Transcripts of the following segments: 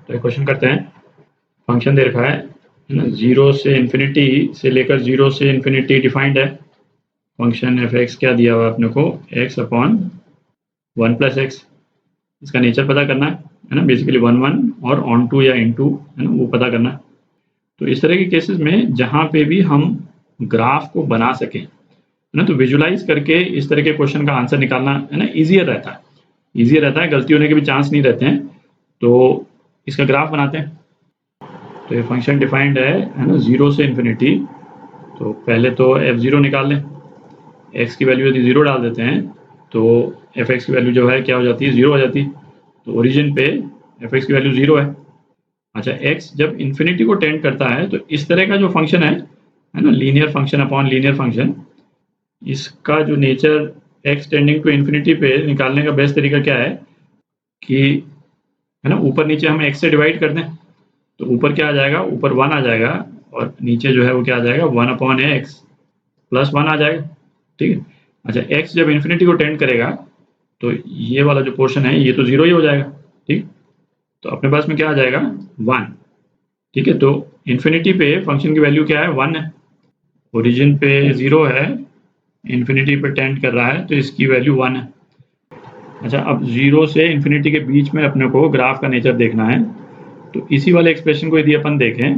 तो एक क्वेश्चन करते हैं। फंक्शन दे रखा है ना, 0 से इन्फिनिटी से लेकर 0 से इन्फिनिटी डिफाइंड है। फंक्शन एफ एक्स क्या दिया हुआ है अपने को, x अपॉन 1 प्लस एक्स। इसका नेचर पता करना है ना, बेसिकली 1 1 और ऑन टू या इन टू है ना, वो पता करना है। तो इस तरह के केसेस में जहाँ पे भी हम ग्राफ को बना सकें है ना, तो विजुलाइज करके इस तरह के क्वेश्चन का आंसर निकालना है ना ईजियर रहता है, गलती होने के भी चांस नहीं रहते हैं। तो इसका ग्राफ बनाते हैं। तो ये फंक्शन डिफाइंड है ना, 0 से इन्फिनिटी। तो पहले तो f0 निकाल लें। x की वैल्यू यदि 0 डाल देते हैं तो fx की वैल्यू जो है क्या हो जाती है, 0 हो जाती है। तो ओरिजिन पे fx की वैल्यू 0 है। अच्छा, x जब इन्फिनिटी को टेंड करता है तो इस तरह का जो फंक्शन है ना, linear function upon linear function, इसका जो nature x tending to infinity पे निकालने का बेस्ट तरीका क्या है कि है ना, ऊपर नीचे हम x से डिवाइड कर दें। तो ऊपर क्या आ जाएगा, ऊपर 1 आ जाएगा और नीचे जो है वो क्या आ जाएगा, 1 अपॉन एक्स प्लस 1 आ जाएगा। ठीक है। अच्छा, x जब इन्फिनिटी को टेंड करेगा तो ये वाला जो पोर्शन है ये तो 0 ही हो जाएगा। ठीक, तो अपने पास में क्या आ जाएगा, 1। ठीक है, तो इन्फिनिटी पे फंक्शन की वैल्यू क्या है, 1 है। ओरिजिन पे 0 है, इन्फिनिटी पे टेंड कर रहा है तो इसकी वैल्यू 1 है। अच्छा, अब 0 से इन्फिनिटी के बीच में अपने को ग्राफ का नेचर देखना है। तो इसी वाले एक्सप्रेशन को यदि अपन देखें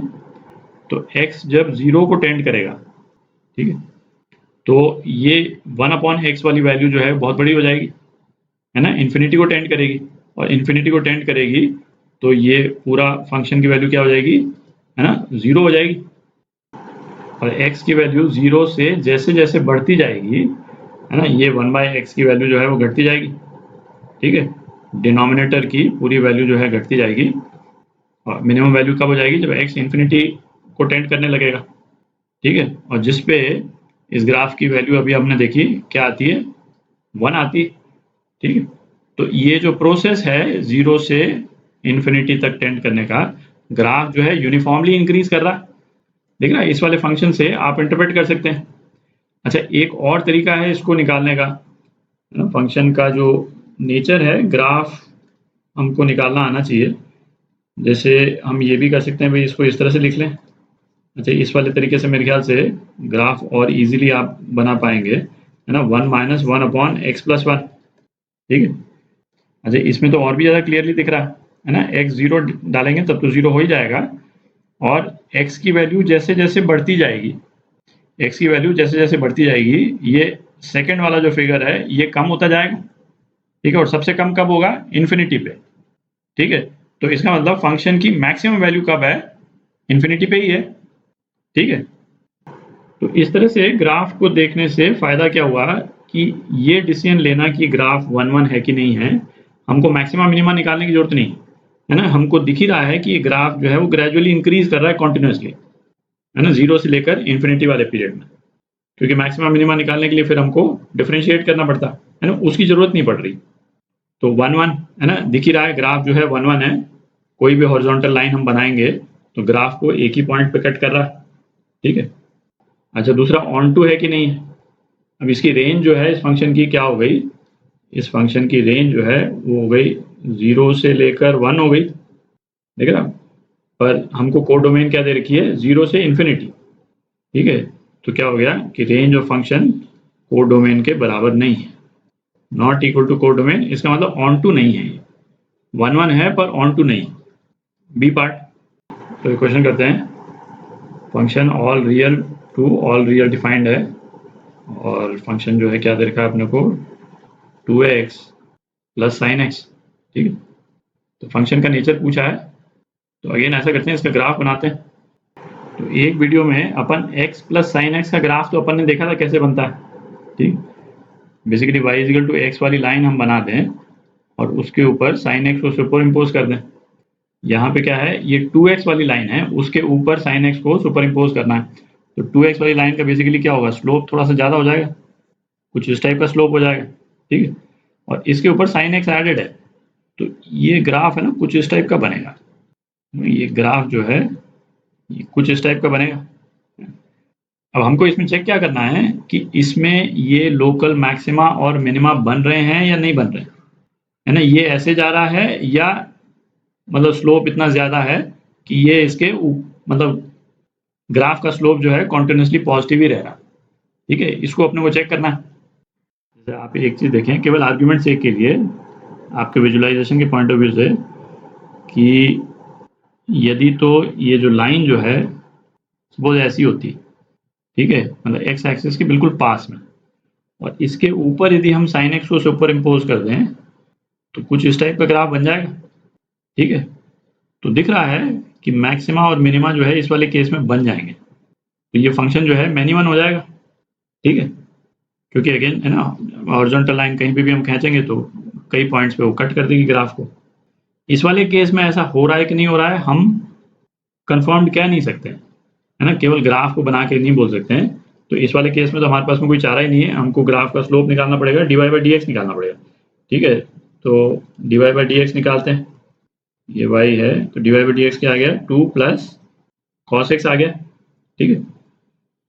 तो x जब 0 को टेंड करेगा, ठीक है, तो ये 1 अपॉन एक्स वाली वैल्यू जो है बहुत बड़ी हो जाएगी है ना, इन्फिनिटी को टेंड करेगी। और इन्फिनिटी को टेंड करेगी तो ये पूरा फंक्शन की वैल्यू क्या हो जाएगी है ना, 0 हो जाएगी। और x की वैल्यू 0 से जैसे जैसे बढ़ती जाएगी है ना, ये 1/x की वैल्यू जो है वो घटती जाएगी। ठीक है, डिनोमिनेटर की पूरी वैल्यू जो है घटती जाएगी। और मिनिमम वैल्यू कब हो जाएगी, जब x इन्फिनिटी को टेंड करने लगेगा। ठीक है, और जिस पे इस ग्राफ की वैल्यू अभी हमने देखी क्या आती है, 1 आती है। ठीक है, तो ये जो प्रोसेस है 0 से इन्फिनिटी तक टेंड करने का, ग्राफ जो है यूनिफॉर्मली इंक्रीज कर रहा है। देख रहा है, इस वाले फंक्शन से आप इंटरप्रेट कर सकते हैं। अच्छा, एक और तरीका है इसको निकालने का, फंक्शन का जो नेचर है, ग्राफ हमको निकालना आना चाहिए। जैसे हम ये भी कर सकते हैं भाई, इसको इस तरह से लिख लें। अच्छा, इस वाले तरीके से मेरे ख्याल से ग्राफ और इजीली आप बना पाएंगे है ना, 1 माइनस 1 अपॉन एक्स प्लस 1। ठीक है। अच्छा, इसमें तो और भी ज़्यादा क्लियरली दिख रहा है ना, x 0 डालेंगे तब तो 0 हो ही जाएगा। और x की वैल्यू जैसे जैसे बढ़ती जाएगी, x की वैल्यू जैसे जैसे बढ़ती जाएगी, ये सेकेंड वाला जो फिगर है ये कम होता जाएगा। ठीक है, और सबसे कम कब होगा, इन्फिनिटी पे। ठीक है, तो इसका मतलब फंक्शन की मैक्सिमम वैल्यू कब है, इन्फिनिटी पे ही है। ठीक है, तो इस तरह से ग्राफ को देखने से फायदा क्या हुआ कि ये डिसीजन लेना कि ग्राफ 1 1 है कि नहीं है, हमको मैक्सिमा मिनिमा निकालने की जरूरत नहीं है ना। हमको दिख ही रहा है कि ये ग्राफ जो है वो ग्रेजुअली इंक्रीज कर रहा है कॉन्टिन्यूसली है ना, 0 से लेकर इन्फिनिटी वाले पीरियड में। क्योंकि मैक्सिमा मिनिमा निकालने के लिए फिर हमको डिफरेंशिएट करना पड़ता है ना, उसकी जरूरत नहीं पड़ रही। तो 1 1 है ना, दिख ही रहा है, ग्राफ जो है 1 1 है। कोई भी हॉरिजॉन्टल लाइन हम बनाएंगे तो ग्राफ को एक ही पॉइंट पे कट कर रहा है। ठीक है। अच्छा, दूसरा ऑन टू है कि नहीं है। अब इसकी रेंज जो है इस फंक्शन की क्या हो गई, इस फंक्शन की रेंज जो है वो हो गई 0 से लेकर 1 हो गई, देख रहा। पर हमको कोडोमेन क्या दे रखी है, 0 से इन्फिनिटी। ठीक है, तो क्या हो गया कि रेंज ऑफ फंक्शन कोडोमेन के बराबर नहीं है, नॉट इक्वल टू कोडोमेन। इसका मतलब ऑन टू नहीं है, 1 1 है पर ऑन टू नहीं। B part. तो क्वेश्चन करते हैं, function all real to all real defined है और फंक्शन जो है क्या दे रखा है अपने को, 2x प्लस साइन एक्स। ठीक है, तो फंक्शन का नेचर पूछा है। तो अगेन ऐसा करते हैं, इसका ग्राफ बनाते हैं। तो एक वीडियो में अपन x प्लस साइन एक्स का ग्राफ तो अपन ने देखा था कैसे बनता है। ठीक, basically y is equal to x वाली लाइन हम बना दें और उसके ऊपर साइन एक्स को सुपर इम्पोज कर दें। यहाँ पे क्या है, ये 2x वाली लाइन है, उसके ऊपर साइन एक्स को सुपर इम्पोज करना है। तो 2x वाली लाइन का बेसिकली क्या होगा, स्लोप थोड़ा सा ज़्यादा हो जाएगा, कुछ इस टाइप का स्लोप हो जाएगा। ठीक है, और इसके ऊपर साइन एक्स एडेड है, तो ये ग्राफ है ना कुछ इस टाइप का बनेगा। ये ग्राफ जो है ये कुछ इस टाइप का बनेगा। अब हमको इसमें चेक क्या करना है कि इसमें ये लोकल मैक्सिमा और मिनिमा बन रहे हैं या नहीं बन रहे हैं, है ना। ये ऐसे जा रहा है या मतलब स्लोप इतना ज़्यादा है कि ये इसके मतलब ग्राफ का स्लोप जो है कॉन्टिन्यूसली पॉजिटिव ही रह रहा। ठीक है, इसको अपने को चेक करना है। जैसे आप एक चीज़ देखें केवल आर्ग्यूमेंट चेक के लिए, आपके विजुअलाइजेशन के पॉइंट ऑफ व्यू से, कि यदि तो ये जो लाइन जो है सपोज ऐसी होती, ठीक है, मतलब एक्स एक्सिस के बिल्कुल पास में, और इसके ऊपर यदि हम साइन एक्स को सुपर इम्पोज कर दें तो कुछ इस टाइप का ग्राफ बन जाएगा। ठीक है, तो दिख रहा है कि मैक्सिमा और मिनिमा जो है इस वाले केस में बन जाएंगे, तो ये फंक्शन जो है मैनी वन हो जाएगा। ठीक है, क्योंकि अगेन है ना, हॉरिजॉन्टल लाइन कहीं पे भी हम खींचेंगे तो कई पॉइंट्स पे वो कट कर देगी ग्राफ को। इस वाले केस में ऐसा हो रहा है कि नहीं हो रहा है हम कंफर्म्ड कह नहीं सकते, है ना, केवल ग्राफ को बना के नहीं बोल सकते हैं। तो इस वाले केस में तो हमारे पास में कोई चारा ही नहीं है, हमको ग्राफ का स्लोप निकालना पड़ेगा, dy बाई डी एक्स निकालना पड़ेगा। ठीक है, तो dy बाई डी एक्स निकालते हैं, ये y है तो dy बाई डी एक्स क्या आ गया, 2 प्लस कॉस एक्स आ गया। ठीक है,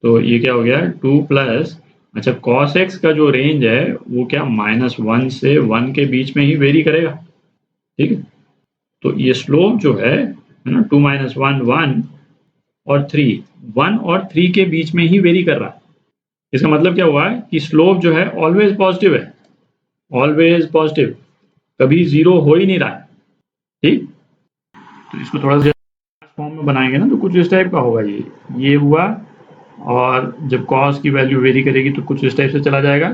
तो ये क्या हो गया 2 प्लस, अच्छा कॉस एक्स का जो रेंज है वो क्या -1 से 1 के बीच में ही वेरी करेगा। ठीक है, तो ये स्लोप जो है ना 2 - 1 1 और 3 1 और 3 के बीच में ही वेरी कर रहा है। इसका मतलब क्या हुआ है कि स्लोप जो है ऑलवेज पॉजिटिव है, ऑलवेज पॉजिटिव, कभी जीरो हो ही नहीं रहा है। ठीक, तो इसको थोड़ा सा फॉर्म में बनाएंगे ना तो कुछ इस टाइप का होगा, ये हुआ, और जब कॉस की वैल्यू वेरी करेगी तो कुछ इस टाइप से चला जाएगा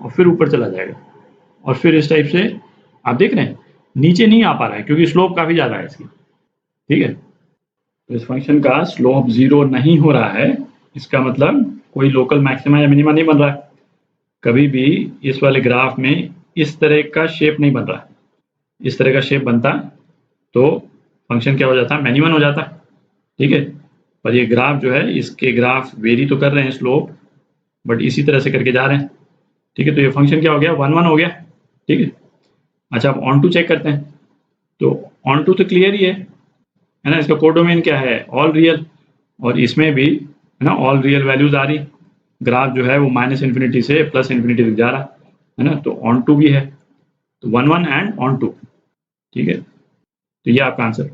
और फिर ऊपर चला जाएगा, और फिर इस टाइप से आप देख रहे हैं नीचे नहीं आ पा रहा है क्योंकि स्लोप काफ़ी ज़्यादा है इसकी। ठीक है, तो इस फंक्शन का स्लोप जीरो नहीं हो रहा है, इसका मतलब कोई लोकल मैक्सिमा या मिनिमा नहीं बन रहा है, कभी भी इस वाले ग्राफ में इस तरह का शेप नहीं बन रहा है। इस तरह का शेप बनता तो फंक्शन क्या हो जाता, मैनी वन हो जाता। ठीक है, पर ये ग्राफ जो है इसके ग्राफ वेरी तो कर रहे हैं स्लोप, बट इसी तरह से करके जा रहे हैं। ठीक है, तो ये फंक्शन क्या हो गया 1 1 हो गया। ठीक है, अच्छा अब ऑन टू चेक करते हैं, तो ऑन टू तो क्लियर ही है ना, इसका कोडोमेन क्या है ऑल रियल, और इसमें भी है ना ऑल रियल वैल्यूज आ रही, ग्राफ जो है वो -∞ से +∞ तक जा रहा है ना, तो ऑन टू भी है, तो 1 1 एंड ऑन टू। ठीक है, तो ये आपका आंसर।